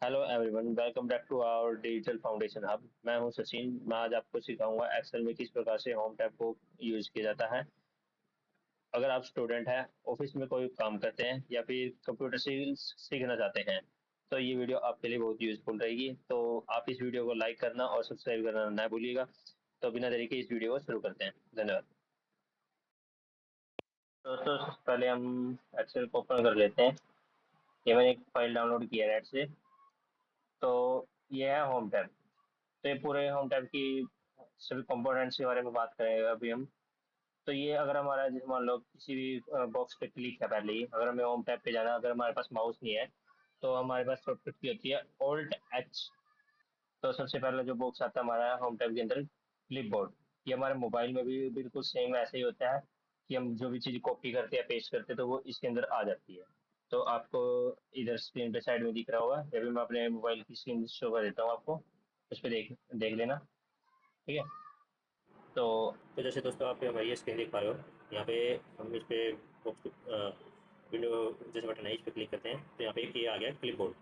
Hello everyone, welcome back to our digital foundation hub. मैं हूं सचिन। मैं आज आपको सिखाऊंगा एक्सेल में किस प्रकार से होम टैब को यूज किया जाता है। अगर आप स्टूडेंट हैं, ऑफिस में कोई काम करते हैं या फिर कंप्यूटर स्किल्स सीखना चाहते हैं तो ये वीडियो आपके लिए बहुत यूजफुल रहेगी। तो आप इस वीडियो को लाइक करना और सब्सक्राइब करना ना भूलिएगा। तो बिना देरी के इस वीडियो को शुरू करते हैं। धन्यवाद। दोस्तों, सबसे पहले हम एक्सेल को ओपन कर लेते हैं। ये मैंने एक फाइल डाउनलोड किया है नेट से। तो ये है होम टैब। तो ये पूरे होम टैब की सभी कंपोनेंट्स के बारे में बात करेंगे अभी हम। तो ये अगर हमारा जैसे मान लो किसी भी बॉक्स पे क्लिक है, पहले ही अगर हमें होम टैब पे जाना, अगर हमारे पास माउस नहीं है तो हमारे पास शॉर्टकट की होती है ऑल्ट एच। तो सबसे पहला जो बॉक्स आता है हमारा होम टैब के अंदर, क्लिप बोर्ड। ये हमारे मोबाइल में भी बिल्कुल सेम ऐसे ही होता है कि हम जो भी चीज़ कॉपी करते हैं, पेस्ट करते हैं, तो वो इसके अंदर आ जाती है। तो आपको इधर स्क्रीन पे साइड में दिख रहा होगा, या फिर मैं अपने मोबाइल की स्क्रीन शो कर देता हूँ आपको। उस पर देख देख लेना। ठीक है। तो जैसे दोस्तों आप हमारी ये स्क्रीन देख पा रहे हो, यहाँ पे हम इस पे विंडो जैसे बटन है, इस पे क्लिक करते हैं तो यहाँ पे एक ये आ गया क्लिप बोर्ड।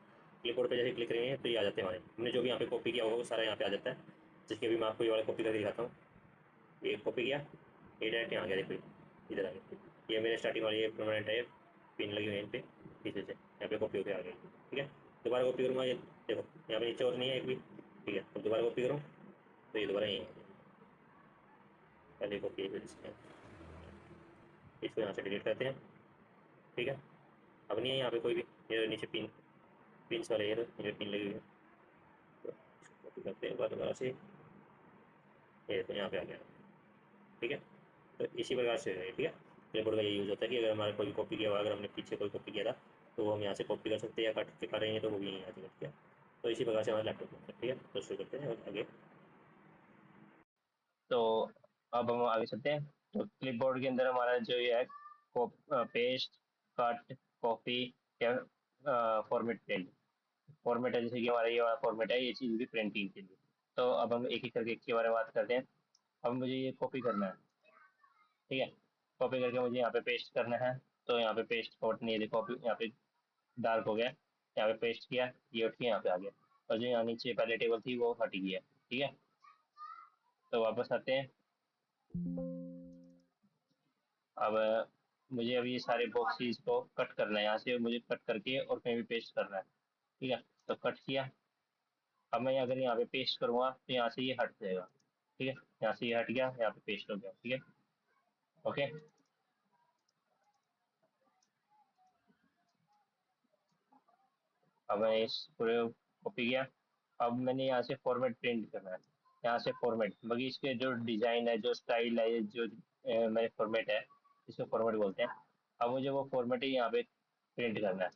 क्लिप बोर्ड पर जैसे क्लिक करेंगे तो ये आ जाते हैं हमारे, हमने जो भी यहाँ पे कॉपी किया होगा वो सारा यहाँ पे आ जाता है। जिसके भी मैं आपको ये वाला कॉपी करके दिखाता हूँ। ये कॉपी किया, ये डायरेक्ट यहाँ आ गया, देखो इधर आ गया। ये मेरे स्टार्टिंग वाली ये परमानेंट है, पिन लगी हुई है इन पे, पीछे से यहाँ पे कॉपी होकर आ गई। ठीक है। दोबारा कॉपी करूँगा, ये देखो यहाँ पे नीचे और नहीं है एक भी। ठीक है, अब दोबारा कॉपी करूँ तो ये दोबारा यहीं आ गया। पहले कॉपी इसको यहाँ से डिलीट करते हैं। ठीक है। अब नहीं है यहाँ पे कोई भी, ये नीचे पिन, पिन वाले ये पिन लगी हुई है। तो इसको कॉपी करते हैं दोबारा से, ये तो यहाँ पे आ गया। ठीक है। तो इसी प्रकार से है। ठीक है। क्लिपबोर्ड का ये यूज़ होता है कि अगर हमारा कोई कॉपी किया हुआ, अगर हमने पीछे कोई कॉपी किया था तो वो हम यहाँ से कॉपी कर सकते हैं, या कट के करेंगे तो वो भी यहीं आ जाएगा। ठीक है। तो इसी प्रकार से हमारे लैपटॉप में होता है। ठीक है, तो शुरू करते हैं और आगे। तो अब हम आगे चलते हैं। तो क्लिपबोर्ड के अंदर हमारा जो ये है, पेस्ट, कट, कॉपी या फॉर्मेट प्रिंट। फॉर्मेट है, जैसे कि हमारा ये वाला फॉर्मेट है, ये चीज़ भी प्रिंटिंग के लिए। तो अब हम एक एक करके इसके बारे में बात करते हैं। अब मुझे ये कॉपी करना है। ठीक है। कॉपी करके मुझे यहाँ पे पेस्ट करना है। तो यहाँ पे पेस्ट का बटन, ये देखो कॉपी यहाँ पे डार्क हो गया। यहाँ पे पेस्ट किया, ये उठ के यहाँ पे आ गया। और जो यहाँ नीचे पहले टेबल थी वो हट गई है। ठीक है। तो वापस आते हैं। अब मुझे अब ये सारे बॉक्सेस को कट करना है, यहाँ से मुझे कट करके और कहीं भी पेस्ट करना है। ठीक है। तो कट किया। अब मैं अगर यहाँ पे पेस्ट करूँगा तो यहाँ से ये हट जाएगा। ठीक है। यहाँ से ये हट गया, यहाँ पे पेस्ट हो गया। ठीक है। ओके। अब मैं इस पूरे कॉपी किया। अब मैंने यहाँ से फॉर्मेट प्रिंट करना है। यहाँ से फॉर्मेट, बाकी इसके जो डिजाइन है, जो स्टाइल है, जो मेरे फॉर्मेट है, इसको फॉर्मेट बोलते हैं। अब मुझे वो फॉर्मेट ही यहाँ पे प्रिंट करना है।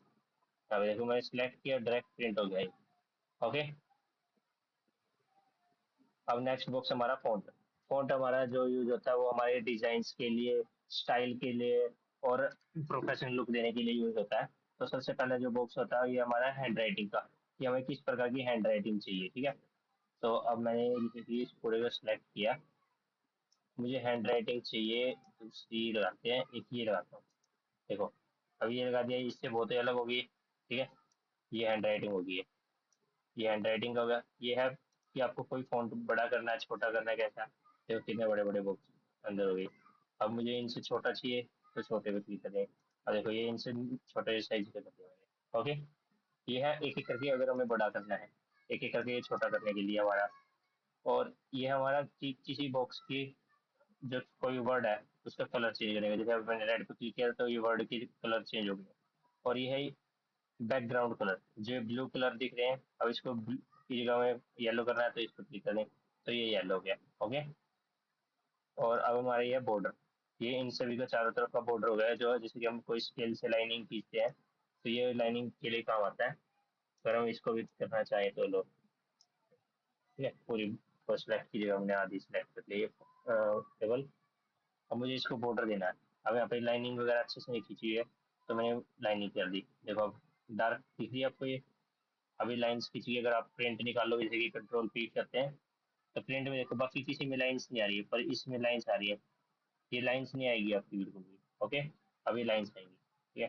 अब देखो मैंने सिलेक्ट किया, डायरेक्ट प्रिंट हो गया ये। ओके। अब नेक्स्ट बॉक्स हमारा फ़ॉन्ट। फ़ॉन्ट हमारा जो यूज़ होता है वो हमारे डिज़ाइंस के लिए, स्टाइल के लिए और प्रोफेशनल लुक देने के लिए यूज़ होता है। तो सबसे पहला जो बॉक्स होता है ये हमारा हैंड राइटिंग का, कि हमें किस प्रकार की हैंड राइटिंग चाहिए। ठीक है। तो अब मैंने जैसे कि इस पूरे को सिलेक्ट किया। मुझे हैंड राइटिंग चाहिए, दूसरी लगाते हैं, एक ये लगाता हूँ। देखो, अब ये लगा दिया, इससे बहुत ही अलग होगी। ठीक है। ये हैंड राइटिंग होगी है। ये हैंड राइटिंग का होगा। ये है कि आपको कोई फॉन्ट बड़ा करना है, छोटा करना है, कैसा। देखो कितने बड़े बड़े बॉक्स अंदर हो गए। अब मुझे इनसे छोटा चाहिए तो छोटे पे क्लिक करें। और देखो ये इनसे छोटे साइज के कर दिया मैंने। ओके। ये है एक एक करके अगर हमें बड़ा करना है, एक एक करके ये छोटा करने के लिए हमारा। और ये हमारा किसी बॉक्स की जो कोई वर्ड है उसका कलर चेंज करेंगे। जैसे अब मैंने रेड पे क्लिक किया तो ये वर्ड की कलर चेंज हो गया। और ये है बैकग्राउंड कलर, जो ब्लू कलर दिख रहे हैं, अब इसको की जगह में येलो करना है तो इसको क्लिक करें तो ये येलो हो गया। ओके। और अब हमारा ये बॉर्डर, ये इन सभी का चारों तरफ का बॉर्डर हो गया, जो है जैसे कि हम कोई स्केल से लाइनिंग खींचते हैं तो ये लाइनिंग के लिए काम आता है। अगर हम इसको भी करना चाहें तो लो। ठीक है। पूरी को सिलेक्ट की जगह हमने आधी सिलेक्ट कर ली टेबल। अब मुझे इसको बॉर्डर देना है। अब यहाँ पे लाइनिंग वगैरह अच्छे से नहीं खींची है तो मैंने लाइनिंग कर दी। देखो अब डार्क दिख रही है आपको ये। अभी लाइंस खींची, अगर आप प्रिंट निकालो जैसे कि कंट्रोल पी करते हैं तो प्रिंट में देखो बाकी किसी में लाइंस नहीं आ रही है, पर इसमें लाइंस आ रही है। ये लाइंस नहीं आएगी आपकी बिल्कुल भी। ओके। अभी लाइंस आएंगी। ठीक है।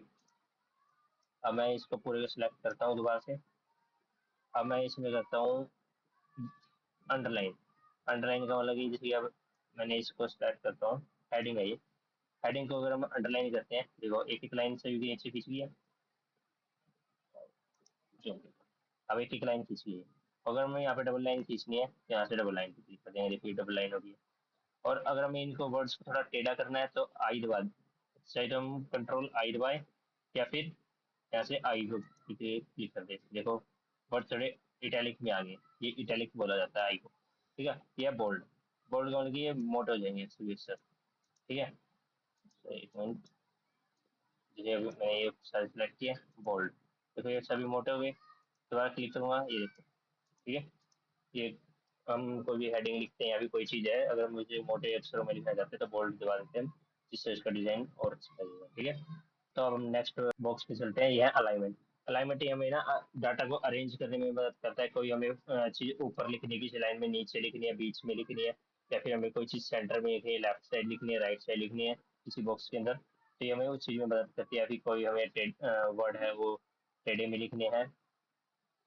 अब मैं इसको पूरे को सिलेक्ट करता हूँ दोबारा से। अब मैं इसमें करता हूँ अंडरलाइन। अंडरलाइन का मतलब कि जैसे कि अब मैंने इसको स्टार्ट करता हूँ, हेडिंग है ये। हेडिंग को अगर हम अंडरलाइन करते हैं, देखो एक एक लाइन से भी नीचे खींच लिया, जो अब एक एक लाइन खींच ली है। अगर हमें यहाँ पे डबल लाइन खींचनी है तो यहाँ से डबल लाइन पे क्लिक कर देंगे, देखिए डबल लाइन होगी। और अगर हमें इनको वर्ड्स को थोड़ा टेढ़ा करना है तो आई दबा, चाहे तो हम कंट्रोल आई दबाए या फिर यहाँ से आई को क्लिक कर दे, देखो वर्ड थोड़े इटैलिक में आ गए। ये इटैलिक बोला जाता है आई को, ठीक है। ये बोल्ड, बोल्ड का मतलब कि ये मोटे हो जाएंगे सर, ठीक है। तो एक मिनट, जैसे अभी मैंने ये सारे सेलेक्ट किया बोल्ड, देखो ये सभी मोटे हो गए। दोबारा क्लिक करूंगा, ये देखो, ठीक है। ये हम कोई भी हेडिंग लिखते हैं या भी कोई चीज़ है, अगर मुझे मोटे अक्षरों में लिखना चाहते हैं तो बोल्ड दबा देते हैं, जिससे इसका डिजाइन और अच्छा लगेगा, ठीक है। तो अब हम नेक्स्ट बॉक्स पे चलते हैं, यह है अलाइनमेंट। अलाइनमेंट ये हमें ना डाटा को अरेंज करने में मदद करता है। कोई हमें चीज़ ऊपर लिखनी है, किसी लाइन में नीचे लिखनी है, बीच में लिखनी है, या फिर हमें कोई चीज़ सेंटर में लिखनी है, लेफ्ट साइड लिखनी है, राइट साइड लिखनी है किसी बॉक्स के अंदर, तो ये हमें उस चीज़ में मदद करती है। फिर कोई हमें वर्ड है वो टेढ़े में लिखने हैं,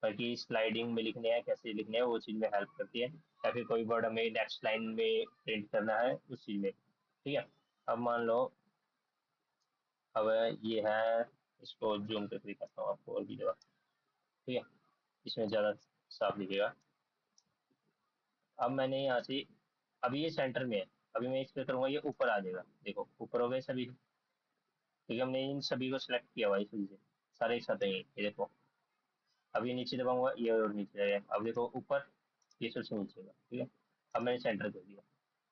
बाकी स्लाइडिंग में लिखने हैं, कैसे लिखने हैं वो चीज़ में हेल्प करती है। या फिर कोई वर्ड हमें नेक्स्ट लाइन में प्रिंट करना है उस चीज़ में, ठीक है। अब मान लो, अब ये है, इसको जूम करके दिखाता हूँ आपको और भी जगह, ठीक है, इसमें ज़्यादा साफ दिखेगा। अब मैंने यहाँ से, अभी ये सेंटर में है, अभी मैं इस पर करूँगा ये ऊपर आ जाएगा, देखो ऊपर हो गए सभी, ठीक है। हमने इन सभी को सिलेक्ट किया हुआ है इस वजह से, सारे एक साथ हैं ये देखो। अब ये नीचे दबाऊंगा ये और नीचे जाएगा, अब देखो ऊपर, ये सबसे नीचे होगा, ठीक है। अब मैंने सेंटर कर दिया।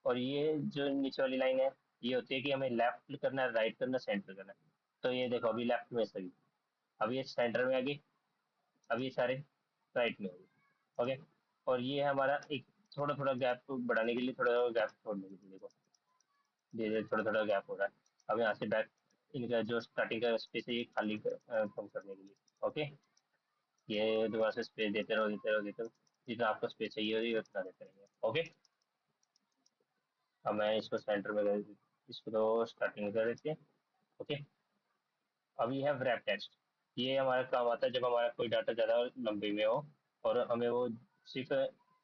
और ये जो नीचे वाली लाइन है, ये होती है कि हमें लेफ्ट करना है, राइट करना है, सेंटर करना है। तो ये देखो अभी लेफ्ट में सभी, अब ये सेंटर में आ गई, अब ये सारे राइट में हो गए, ओके। और ये है हमारा एक, थोड़ा थोड़ा गैप बढ़ाने के लिए, थोड़ा गैप छोड़ने के लिए, देखो धीरे धीरे थोड़ा थोड़ा गैप हो रहा है। अब यहाँ से बैक, इनका जो स्टार्टिंग का स्पेस है ये खाली कम करने के लिए, ओके। ये दोबारा से स्पेस देते रहो देते रहो देते रहो, जितना आपको स्पेस चाहिए होगी उतना देते रहेंगे, ओके। अब मैं इसको सेंटर में इसको तो स्टार्टिंग में कर देते हैं, ओके। अब ये है wrap टेक्स्ट। ये हमारा काम आता है जब हमारा कोई डाटा ज़्यादा लंबे में हो और हमें वो सिर्फ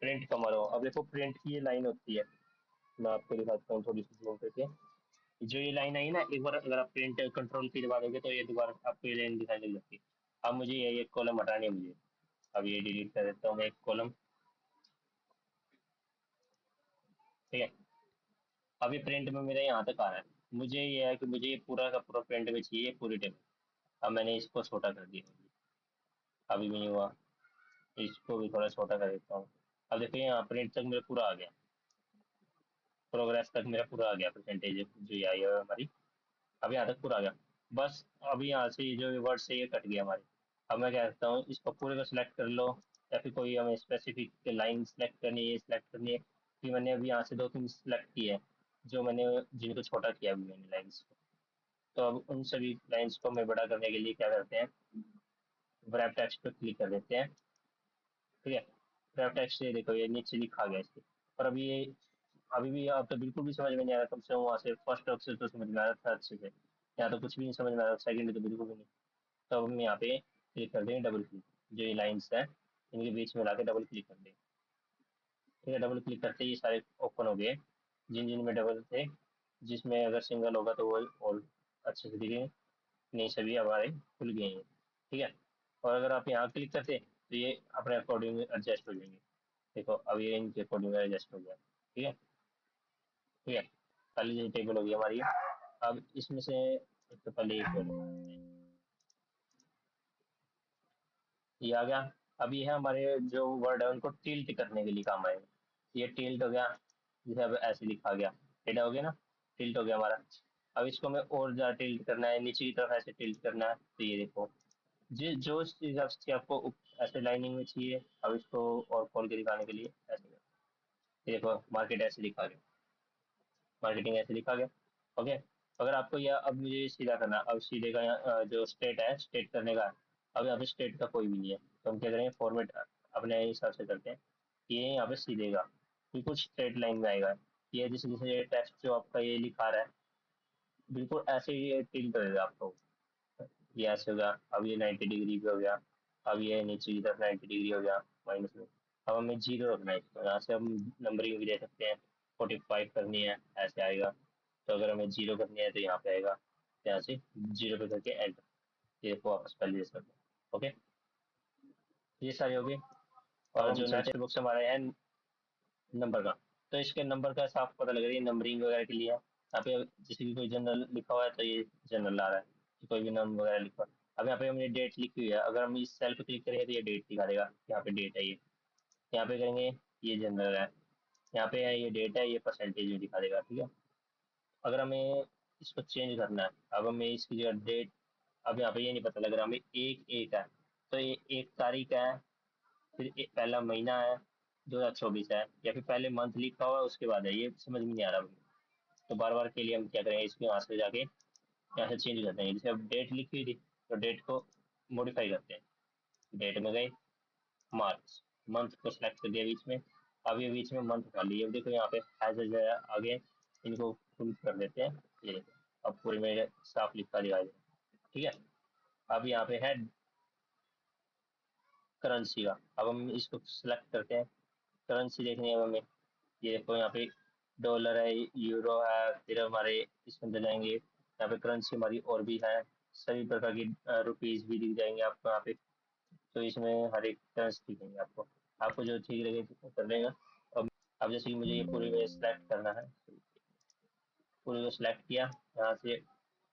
प्रिंट कमर हो। अब देखो प्रिंट की ये लाइन होती है, मैं आपको दिखाता हूँ थोड़ी सी जूम करके। जो ये लाइन आई ना, एक बार अगर आप प्रिंट कंट्रोल की दबा दोगे तो ये दोबारा आपको ये लाइन दिखाई लग जाती है। अब मुझे ये कॉलम हटानी है मुझे, अब ये डिलीट कर देता हूँ मैं एक कॉलम, ठीक है। अब ये प्रिंट में मेरा यहाँ तक आ रहा है, मुझे ये है कि मुझे ये पूरा का पूरा प्रिंट में चाहिए पूरी टेबल। अब मैंने इसको छोटा कर दिया, अभी भी नहीं हुआ, इसको भी थोड़ा छोटा कर देता हूँ। अब देखिए यहाँ प्रिंट तक मेरा पूरा आ गया, प्रोग्रेस तक मेरा पूरा आ गया, परसेंटेज जो ये आई है हमारी, अब यहाँ तक पूरा आ गया। बस अभी यहाँ से ये जो वर्ड से ये कट गया हमारे। अब मैं क्या करता हूँ, इसको पूरे को सिलेक्ट कर लो, या फिर कोई हमें स्पेसिफिक लाइन सेलेक्ट करनी है, सिलेक्ट करनी है। फिर मैंने अभी यहाँ से दो तीन सिलेक्ट किए हैं, जो मैंने जिनको छोटा किया अभी मैंने लाइन्स को। तो अब उन सभी लाइन्स को मैं बड़ा करने के लिए क्या करते हैं, wrap टेक्स्ट पे क्लिक कर देते हैं, ठीक है। wrap टेक्स्ट ये देखो ये नीचे लिखा गया इसके। और अभी ये, अभी भी आप तो बिल्कुल भी समझ में नहीं आ रहा, कम से कम वहाँ से फर्स्ट अक्षर तो समझ में आ रहा था अच्छे से, यहाँ तो कुछ भी नहीं समझ में आ रहा, सेकंड तो बिल्कुल भी नहीं। तो अब हम यहाँ पे क्लिक कर देंगे डबल क्लिक, जो ये लाइन्स है इनके बीच में लाके डबल क्लिक कर देंगे, ठीक है। डबल क्लिक करते ही ये सारे ओपन हो गए, जिन जिन में डबल थे, जिसमें अगर सिंगल होगा तो वो और अच्छे से दिखेंगे, नहीं सभी हमारे खुल गए हैं, ठीक है। और अगर आप यहाँ क्लिक करते तो ये अपने अकॉर्डिंग एडजस्ट हो जाएंगे, देखो अब ये इनके अकॉर्डिंग एडजस्ट हो गया, ठीक है, ठीक है। पहले ये टेबल हो गई हमारी। अब इसमें से एक तो पहले एक ये आ गया। अब ये है हमारे जो वर्ड है उनको टिल्ट करने के लिए काम आएगा। ये टिल्ट हो गया, जैसे अब ऐसे लिखा गया, टेढ़ा हो गया ना, टिल्ट हो गया हमारा। अब इसको हमें और ज़्यादा टिल्ट करना है, नीचे की तरफ ऐसे टिल्ट करना है, तो ये देखो जो चीज़ आपको ऐसे लाइनिंग में चाहिए, अब इसको और खोल के दिखाने के लिए ऐसे ये देखो मार्केट ऐसे लिखा गया, मार्केटिंग ऐसे लिखा गया, ओके। अगर आपको यह अब मुझे सीधा करना, अब सीधे का जो स्टेट है स्टेट करने का, अब यहाँ पे स्टेट का कोई भी नहीं है, तो हम क्या करेंगे फॉर्मेट अपने हिसाब से करते हैं। ये यहाँ पे सीधे का बिल्कुल स्ट्रेट लाइन में आएगा, ये जैसे जैसे टेक्स्ट जो आपका ये लिखा रहा है बिल्कुल ऐसे ही टिल्ट करेगा आपको, ये ऐसे होगा। अब ये 90 डिग्री पे हो गया, अब ये नीचे की तरफ 90 डिग्री हो गया माइनस में। अब हमें जीरो रखना है इसको, यहाँ से हम नंबरिंग भी दे सकते हैं। 45 करनी है ऐसे आएगा, तो अगर हमें जीरो करनी है तो यहाँ पे आएगा, यहाँ से जीरो पे करके एंटर, ये देखो वापस पहले जैसा। ओके, ये सारी हो गई। अब और हम जो चलते नेक्स्ट बुक्स हमारे हैं नंबर का, तो इसके नंबर का साफ पता लग रहा है नंबरिंग वगैरह के लिए। यहाँ पे जैसे कि कोई जनरल लिखा हुआ है तो ये जनरल आ रहा है, कि कोई भी नाम वगैरह लिखा हुआ है। अब यहाँ पे हमने डेट लिखी हुई है, अगर हम इस सेल पे क्लिक करेंगे तो ये डेट दिखा देगा, यहाँ पे डेट है ये। यहाँ पे करेंगे ये जनरल है, यहाँ पे है ये डेट है, ये परसेंटेज में दिखा देगा, ठीक है। अगर हमें इसको चेंज करना है, अब हमें इसकी जगह डेट, अब यहाँ पे ये नहीं पता लग रहा हमें एक एक है, तो ये एक तारीख है, फिर पहला महीना है 2024 है, या फिर पहले मंथ लिखा हुआ है उसके बाद है, ये समझ में नहीं आ रहा मुझे। तो बार बार के लिए हम क्या करेंगे, इसके यहाँ से जाके यहाँ से चेंज कर देंगे। जैसे अब डेट लिखी हुई थी तो डेट को मॉडिफाई करते हैं, डेट में गए, मार्च, मंथ को सिलेक्ट कर दिया बीच में। अब ये बीच में मंथ डाल दिए, अब देखो यहाँ पे हैज जो है आगे, इनको फुल कर देते हैं, ये देखो अब पूरे में साफ लिखा दिखाई दे, ठीक है। अब यहाँ पे है करेंसी का, अब हम इसको सिलेक्ट करते हैं, करेंसी देखनी है हमें। ये देखो यहाँ पे डॉलर है, यूरो है, फिर हमारे इसके अंदर जाएंगे, यहाँ पे करेंसी हमारी और भी है, सभी प्रकार की रुपीज भी दिख जाएंगे आपको यहाँ पे। तो इसमें हर एक करेंसी दिखेंगे आपको, आपको जो ठीक लगे तो कर लेगा। अब जैसे कि मुझे ये पूरी में सिलेक्ट करना है, पूरी को सिलेक्ट किया, यहाँ से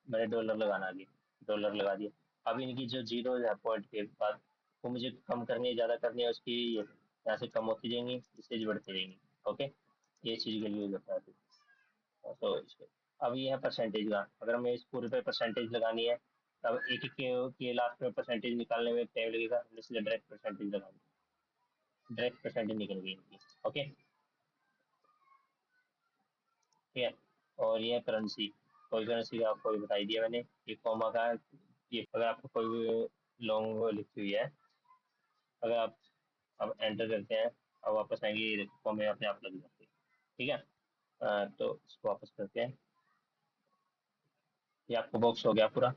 मैंने डॉलर लगाना, आगे डॉलर लगा दिया। अब इनकी जो जीरो है पॉइंट के बाद, वो मुझे कम करनी है, ज़्यादा करनी है उसकी, यहाँ से कम होती जाएंगी, इससे बढ़ती रहेंगी। ओके, ये चीज़ के लिए यूज होता है। तो अब ये है परसेंटेज का, अगर हमें इस पूरे पे परसेंटेज लगानी है, तब एक एक के लास्ट में परसेंटेज निकालने में टाइम लगेगा, इसलिए डायरेक्ट परसेंटेज लगानी, डायरेक्ट परसेंटेज निकल गई इनकी। ओके, ठीक है। और ये करेंसी, कोई करेंसी का आपको बताई दिया मैंने, ये कॉमा का है, ये अगर आपको कोई भी लॉन्ग लिखी हुई है, अगर आप अब एंटर करते हैं, अब वापस आएंगे, ये कॉमे अपने आप लग जाते हैं, ठीक है। तो इसको वापस करते हैं, ये आपको बॉक्स हो गया पूरा।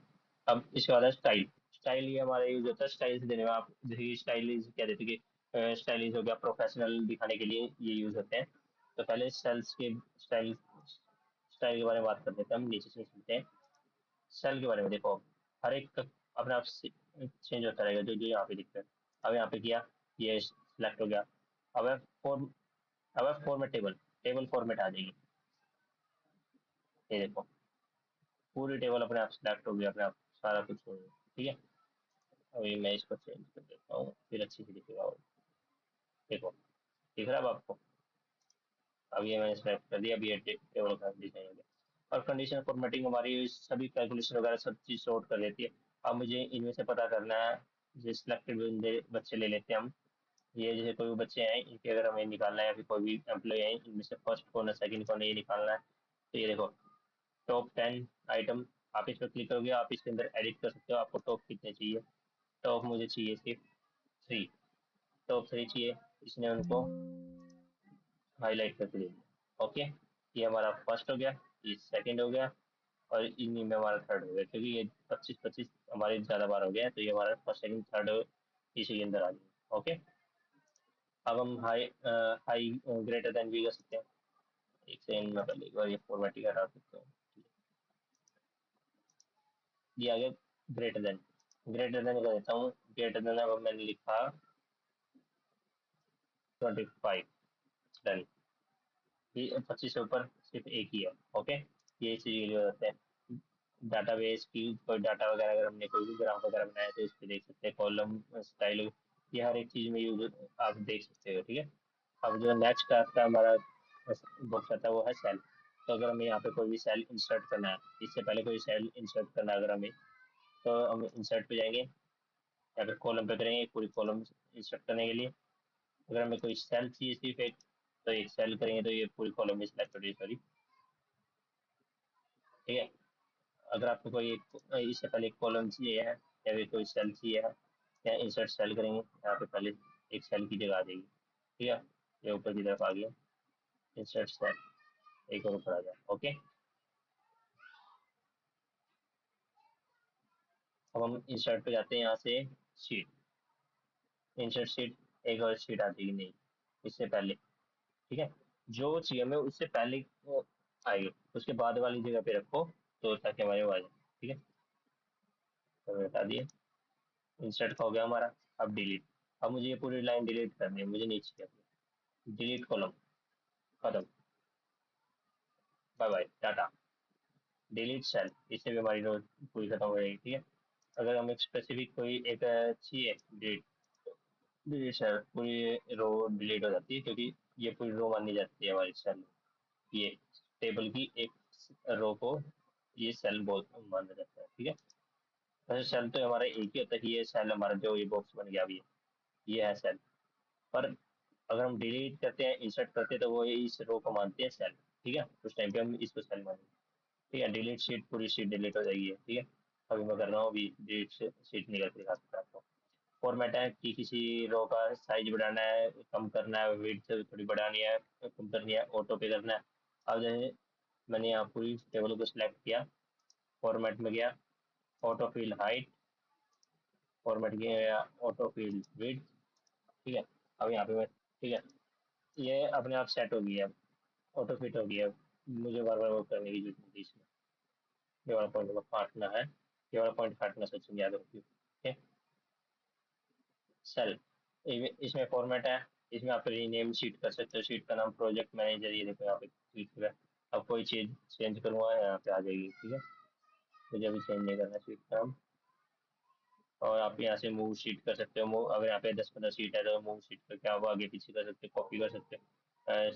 अब इसके बाद है स्टाइल, स्टाइल ये हमारा यूज होता है स्टाइल से देने में, आप जैसे स्टाइलिश क्या देते हैं कि स्टाइलिश हो गया, प्रोफेशनल दिखाने के लिए ये यूज होते हैं। तो पहले सेल्स के स्टाइल, स्टाइल के बारे में बात कर लेते हैं, हम नीचे से चलते हैं। सेल के बारे में देखो, हर एक का अपने आप चेंज होता रहेगा, जो जो यहाँ पे दिखता है। अब यहाँ पे किया, ये सिलेक्ट हो गया। अब है फॉर्म, अब है फॉर्मेट टेबल, टेबल फॉर्मेट आ जाएगी, ये देखो पूरी टेबल अपने आप सिलेक्ट हो गया, अपने आप सारा कुछ हो गया, ठीक है। अभी मैं इसको चेंज कर देता हूँ, फिर अच्छी से दिखेगा। और देखो दिख रहा है अब आपको, अब ये मैंने सेलेक्ट कर दिया, अभी ये टेबल का डिजाइन हो गया। और कंडीशन फॉर्मेटिंग हमारी सभी कैलकुलेशन वगैरह सब चीज़ सॉर्ट कर देती है। अब मुझे इनमें से पता करना है, जैसे सिलेक्टेड बच्चे ले लेते हैं हम, ये जैसे कोई भी बच्चे हैं इनके अगर हमें निकालना है, या फिर कोई भी एम्प्लॉय है इनमें से फर्स्ट कौन है सेकंड कौन है ये निकालना है। तो ये देखो टॉप 10 आइटम, आप इस पर क्लिक करोगे, आप इसके अंदर एडिट कर सकते हो, आपको टॉप कितने चाहिए। टॉप मुझे चाहिए सिर्फ 3, टॉप 3 चाहिए, इसने उनको हाईलाइट करके दे दिया। ओके, ये हमारा फर्स्ट हो गया, ये सेकंड हो गया, और इन्हीं में हमारा थर्ड हो गया, क्योंकि ये 25-25 हमारे ज़्यादा बार हो गया है, तो ये हमारा फर्स्ट सेकंड थर्ड इसी के अंदर आ गया। ओके, अब हम हाई हाई ग्रेटर देन भी कर सकते हैं। एक सेकंड में पहले एक बार ये फॉर्मेटिंग हटा सकते हैं, ये आ गया ग्रेटर देन, ग्रेटर देन कर देता हूँ, ग्रेटर देन अब मैंने लिखा 25, डन। ये 25 से ऊपर सिर्फ एक ही है। ओके, ये चीज़ के लिए होता है। डाटाबेस की कोई डाटा वगैरह अगर हमने कोई भी ग्राफ वगैरह बनाया तो इस पे देख सकते हैं, कॉलम स्टाइल, ये हर एक चीज़ में यूज आप देख सकते हो, ठीक है। अब जो नेक्स्ट आपका हमारा बॉक्स आता है वो है सेल। तो अगर हमें यहाँ पे कोई भी सेल इंसर्ट करना है, इससे पहले कोई सेल इंसर्ट करना है अगर हमें, तो हम इंसर्ट पे जाएंगे, या फिर कॉलम पे करेंगे पूरी कॉलम इंसर्ट करने के लिए। अगर हमें कोई सेल चाहिए सिर्फ एक, तो एक सेल करेंगे तो ये पूरी कॉलम में सिलेक्ट हो जाएगी, सॉरी, ठीक है। अगर आपको कोई एक इससे पहले एक कॉलम चाहिए है, या फिर कोई सेल चाहिए है, या इंसर्ट सेल करेंगे, यहाँ पे पहले एक सेल की जगह आ जाएगी, ठीक है। ये ऊपर की तरफ आ गया, इंसर्ट सेल, एक और ऊपर आ गया। ओके, अब हम इंसर्ट पे जाते हैं, यहाँ से शीट, इंसर्ट शीट, एक और शीट आ जाएगी नहीं इससे पहले। ठीक है, जो चाहिए हमें उससे पहले वो आएगी, उसके बाद वाली जगह पे रखो तो ताकि हमारे वो आ जाए। ठीक है, तो बता दिए, इंसर्ट हो गया हमारा। अब डिलीट, अब मुझे ये पूरी लाइन डिलीट करनी है, मुझे नहीं चाहिए। डिलीट कॉलम, खत्म, bye bye tata. Delete cell, इससे भी हमारी रो पूरी खत्म हो जाएगी। ठीक है, अगर हमें स्पेसिफिक कोई एक चाहिए डिलीट, डिलीट सेल, पूरी रो डिलीट हो जाती है क्योंकि ये पूरी रो मानी जाती है हमारी सेल, ये टेबल की एक रो को ये सेल बहुत माना जाता है। ठीक है, वैसे सेल तो हमारा एक ही होता है कि ये सेल हमारा जो ये बॉक्स बन गया अभी, ये है सेल। पर अगर हम डिलीट करते हैं, इंसर्ट करते हैं, तो वो इस रो को मानते हैं सेल। ठीक है, उस टाइम पे हम इसको सेल मानेंगे। ठीक है, डिलीट शीट, पूरी शीट डिलीट हो जाएगी। ठीक है, अभी मैं कर रहा हूँ, अभी डिलीट शीट निकल के दिखा सकता हूँ आपको। फॉर्मेट है कि किसी रो का साइज बढ़ाना है, कम करना है, विड्थ थोड़ी बढ़ानी है, कम करनी है, ऑटो पे करना है। अब जैसे मैंने यहाँ पूरी टेबल को सिलेक्ट किया, फॉर्मेट में गया, ऑटो फिल हाइट, फॉर्मेट गया ऑटो फिल विड्थ। ठीक है, अब यहाँ पे मैं, ठीक है, ये अपने आप सेट हो गया, ऑटो फिट हो गया। मुझे बार बार वो करने की जरूरत नहीं थी इसमें। ये वाला पॉइंट को काटना है, ये वाला पॉइंट काटना सच में याद रखिए। ठीक है, सेल, इसमें फॉर्मेट है, इसमें आप रीनेम शीट कर सकते हो, शीट का नाम प्रोजेक्ट मैनेजर, ये देखो यहाँ पे क्लिक किया। अब कोई चीज चेंज करूंगा यहाँ पे आ जाएगी। ठीक है, मुझे अभी चेंज नहीं करना शीट का नाम। और आप यहाँ से मूव शीट कर सकते हो, मूव, अगर यहाँ पे 10-15 सीट है तो मूव शीट करके आप आगे पीछे कर सकते हो, कॉपी कर सकते हो।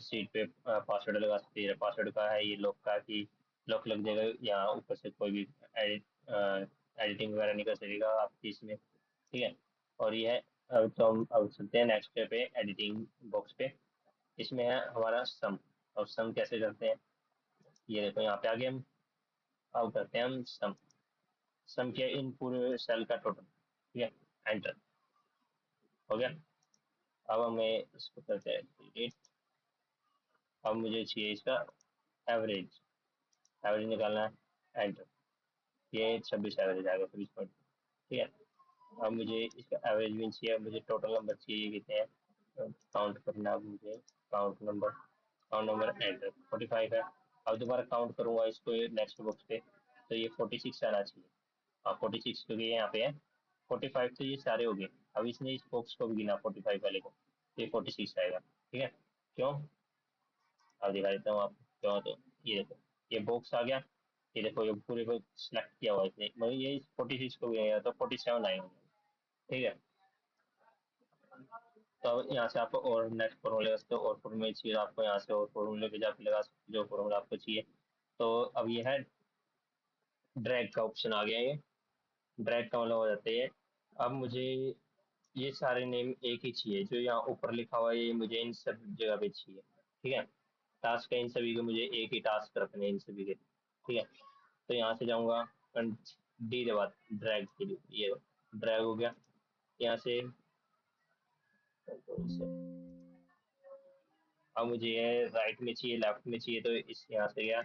सीट पे पासवर्ड लगा सकते हैं, पासवर्ड का है ये लॉक का, कि लॉक लग जाएगा, यहाँ ऊपर से कोई भी एडिटिंग वगैरह नहीं कर सकेगा आपकी इसमें। ठीक है, और ये है, तो हम अब चलते हैं नेक्स्ट पे, एडिटिंग बॉक्स पे। इसमें है हमारा सम। और सम कैसे करते हैं, ये देखो यहाँ पे आगे हम अब करते हैं हम सम। सम किया इन पूरे सेल का टोटल। ठीक है, एंटर हो गया। अब हमें इसको करते हैं डिलीट। अब मुझे चाहिए इसका एवरेज, एवरेज निकालना है, एंटर। ये 26 एवरेज आ गया, 26 पॉइंट। ठीक है, अब मुझे इसका एवरेज भी चाहिए, मुझे टोटल नंबर चाहिए कितने हैं, काउंट करना है अब मुझे, काउंट नंबर एंटर, 45 है। अब दोबारा काउंट करूंगा इसको नेक्स्ट बॉक्स पे, तो ये 46 आना चाहिए। हाँ 46, क्योंकि ये यहाँ पे है 45, तो ये सारे हो गए। अब इसने इस बॉक्स को भी गिना 45 वाले को, तो ये 46 आएगा। ठीक है, क्यों, अब दिखा देता हूँ आपको क्यों। तो ये देखो, ये बॉक्स आ गया, ये देखो ये पूरे को सिलेक्ट किया हुआ है इसने, मतलब ये 46 को भी आएगा तो 47 आएगा। ठीक है, तो अब यहाँ से आपको और नेक्स्ट फॉर्मूले सकते हो, और फॉर्मूले चाहिए आपको यहाँ से, और फॉर्मूले पे जाके लगा सकते हो जो फॉर्मूला आपको चाहिए। तो अब ये है ड्रैग का ऑप्शन आ गया, ये ड्रैग का मतलब हो जाता है। अब मुझे ये सारे नेम एक ही चाहिए, जो यहाँ ऊपर लिखा हुआ है ये मुझे इन सब जगह पे चाहिए। ठीक है, टास्क है इन सभी के, मुझे एक ही टास्क रखने हैं इन सभी के। ठीक है, तो यहाँ से जाऊँगा डी दबा, ड्रैग के लिए, ये ड्रैग हो गया यहाँ से। अब मुझे ये राइट में चाहिए, लेफ्ट में चाहिए, तो इस यहाँ से गया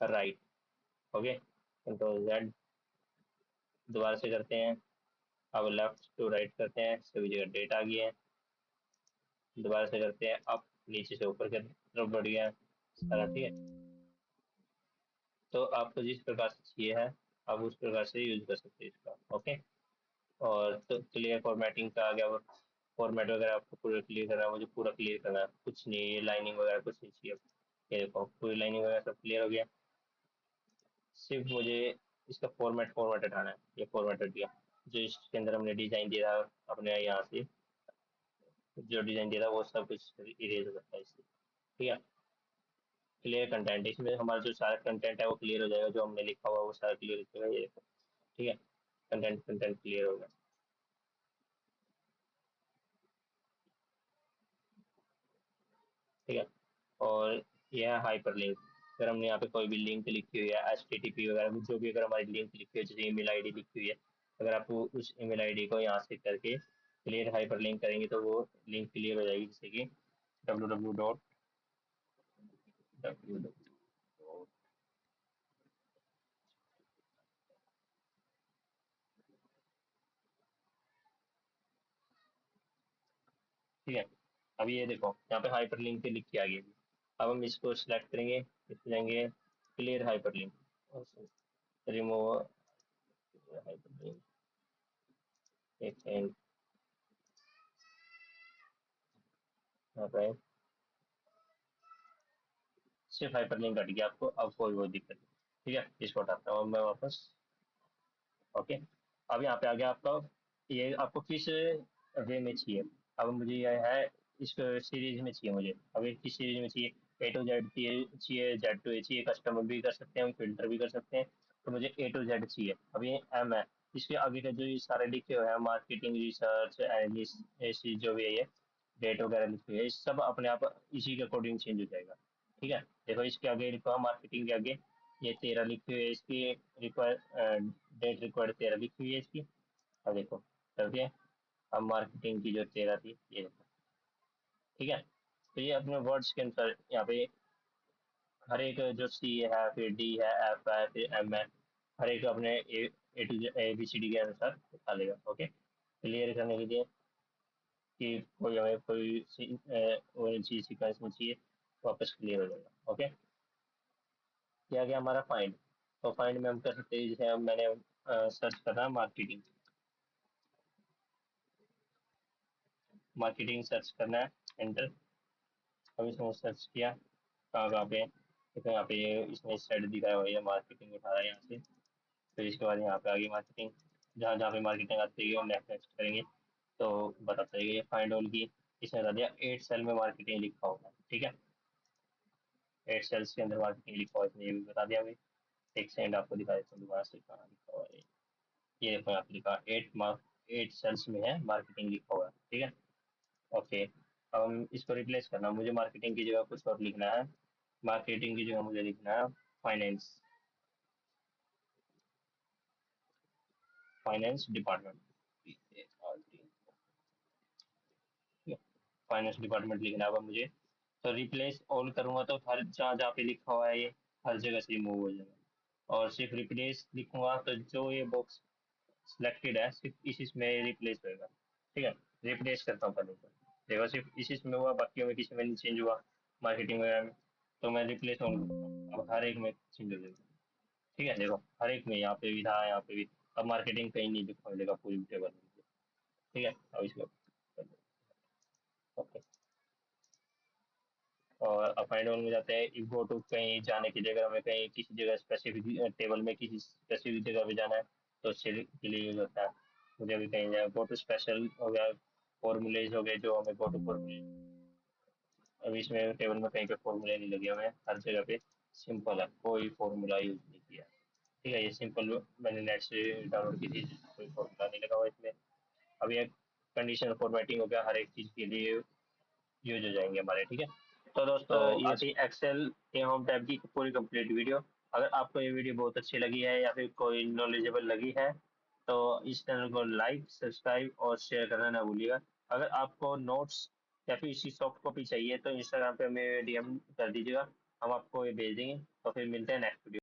राइट। ओके, कंट्रोल जेड, दोबारा से करते हैं। अब लेफ्ट टू राइट करते हैं, सभी जगह डेट आ गई है। दोबारा से करते हैं, अप, नीचे से ऊपर की तरफ बढ़ गया सारा। ठीक है, तो आपको जिस प्रकार से चाहिए है आप उस प्रकार से यूज कर सकते हैं इसका। ओके, और तो क्लियर फॉर्मेटिंग का आ गया, फॉर्मेट वगैरह आपको पूरा क्लियर करना है, मुझे पूरा क्लियर करना है, कुछ नहीं, ये लाइनिंग वगैरह कुछ नहीं चाहिए। ये देखो पूरी लाइनिंग वगैरह सब क्लियर हो गया, सिर्फ मुझे इसका फॉर्मेट हटाना है। ये फॉर्मेट हट गया, जो इसके अंदर हमने डिजाइन दिया था अपने यहाँ से, जो डिजाइन दिया था वो सब कुछ इरेज हो सकता है इससे। ठीक है, क्लियर कंटेंट, इसमें हमारा जो सारा कंटेंट है वो क्लियर हो जाएगा, जो हमने लिखा हुआ वो सारा क्लियर हो जाएगा, ये देखो। ठीक है, कंटेंट कंटेंट क्लियर होगा। ठीक है, और यह है हाइपर लिंक। अगर हमने यहाँ पे कोई भी लिंक लिखी हुई है, HTTP वगैरह जो भी, अगर हमारी लिंक लिखी हुई है, जैसे ईमेल आईडी लिखी हुई है, अगर आप उस ईमेल आईडी को यहाँ से करके क्लियर हाइपर लिंक करेंगे तो वो लिंक क्लियर हो जाएगी, जैसे कि www.www ठीक है। अब ये देखो यहाँ पे हाइपर लिंक पे लिख के आ गई। अब हम इसको सिलेक्ट करेंगे, इसमें जाएंगे clear hyper link, remove hyper link, एक सेकंड, यहाँ पे सिर्फ हाइपर लिंक हट गया आपको, अब कोई वो दिक्कत नहीं। ठीक है, इसको हटाता हूँ मैं वापस। ओके, अब यहाँ पे आ गया आपका, ये आपको किस वे में चाहिए। अब मुझे यह है इस सीरीज में चाहिए मुझे, अब ये किस सीरीज में चाहिए, A to Z चाहिए, Z to A चाहिए, कस्टमर भी कर सकते हैं, हम फिल्टर भी कर सकते हैं। तो मुझे A to Z चाहिए। अब ये M है, इसके आगे का जो ये सारे लिखे हुए हैं मार्केटिंग, रिसर्च, एनालिस्ट, ऐसी जो भी है ये डेट वगैरह लिखी हुई है, ये सब अपने आप इसी के अकॉर्डिंग चेंज हो जाएगा। ठीक है, देखो इसके आगे लिखा हुआ मार्केटिंग के आगे ये 13 लिखी हुई है, इसकी रिक्वायर डेट रिक्वायर्ड 13 लिखी हुई है इसकी। अब देखो कर दिया। अब मार्केटिंग की जो 13 थी ये देखो। ठीक है, तो ये अपने वर्ड्स के अनुसार यहाँ पे हर एक जो C है, फिर D है, F है, फिर M है, हर एक अपने A to ABCD के अनुसार दिखा लेगा। ओके, क्लियर करने के लिए कि कोई हमें कोई चीज सीक्वेंस में चाहिए, वापस क्लियर हो जाएगा। ओके, क्या गया हमारा फाइंड। तो फाइंड में हम कर सकते हैं, जैसे अब मैंने सर्च करना है मार्केटिंग, मार्केटिंग सर्च करना है, एंटर। अब इसमें सर्च किया, कहाँ कहाँ पे, देखो यहाँ पे ये इसने साइड दिखाया हुआ है, मार्केटिंग उठा रहा है यहाँ से। फिर इसके बाद यहाँ पे आ गई मार्केटिंग, जहाँ जहाँ पे मार्केटिंग आती है हम नेक्स्ट नेक्स्ट करेंगे तो बताता है ये फाइंड ऑल की। इसने बता दिया 8 सेल में मार्केटिंग लिखा होगा। ठीक है, 8 सेल्स के अंदर मार्केटिंग लिखा हुआ, इसने ये भी बता दिया भाई। एक सेकंड आपको दिखा देता हूँ दोबारा से कहाँ लिखा हुआ है। ये देखो यहाँ पे लिखा 8 सेल्स में है मार्केटिंग लिखा हुआ है। ठीक है, ओके। अब हम इसको रिप्लेस करना, मुझे मार्केटिंग की जगह कुछ और लिखना है। मार्केटिंग की जगह मुझे लिखना है finance, finance department, finance department लिखना है अब मुझे। तो रिप्लेस ऑल करूंगा तो हर जहाँ जहाँ पे लिखा हुआ है ये हर जगह से रिमूव हो जाएगा, और सिर्फ रिप्लेस लिखूंगा तो जो ये बॉक्स सिलेक्टेड है सिर्फ इसी में रिप्लेस होएगा। ठीक है, रिप्लेस करता हूँ पहले तो, देखो सिर्फ इसी में हुआ, बाकी में किसी में नहीं चेंज हुआ, मार्केटिंग वगैरह में। तो मैं रिप्लेस ऑल करता हूँ, अब हर एक में चेंज हो जाएगा। ठीक है, देखो हर एक में, यहाँ पे भी था, यहाँ पे भी। अब मार्केटिंग कहीं नहीं दिखा मिलेगा पूरी टेबल में। ठीक है, अब इसको ओके, और अपाइंड वन में जाते हैं, इफ गो टू, कहीं जाने की जगह, हमें कहीं किसी जगह स्पेसिफिक टेबल में किसी स्पेसिफिक जगह पे जाना है तो उसके लिए यूज होता है। मुझे अभी कहीं जाए, गो टू स्पेशल हो गया, फॉर्मूलेज हो गए जो हमें गो टू फॉर्मूले। अभी इसमें टेबल में कहीं पे फॉर्मूले नहीं लगे हुए हैं, हर जगह पे सिंपल है, कोई फॉर्मूला यूज नहीं किया। ठीक है, ये सिंपल मैंने नेट से डाउनलोड की थी, कोई फॉर्मूला नहीं लगा हुआ इसमें। अब ये कंडीशनल फॉर्मेटिंग हो गया, हर एक चीज के लिए यूज हो जाएंगे हमारे। ठीक है, तो दोस्तों तो ये आज थी एक्सेल के होम टैब की पूरी कंप्लीट वीडियो। अगर आपको ये वीडियो बहुत अच्छी लगी है या फिर कोई नॉलेजेबल लगी है तो इस चैनल को लाइक, सब्सक्राइब और शेयर करना ना भूलिएगा। अगर आपको नोट्स या फिर इसकी सॉफ्ट कॉपी चाहिए तो इंस्टाग्राम पे हमें DM कर दीजिएगा, हम आपको ये भेज देंगे। तो फिर मिलते हैं नेक्स्ट वीडियो।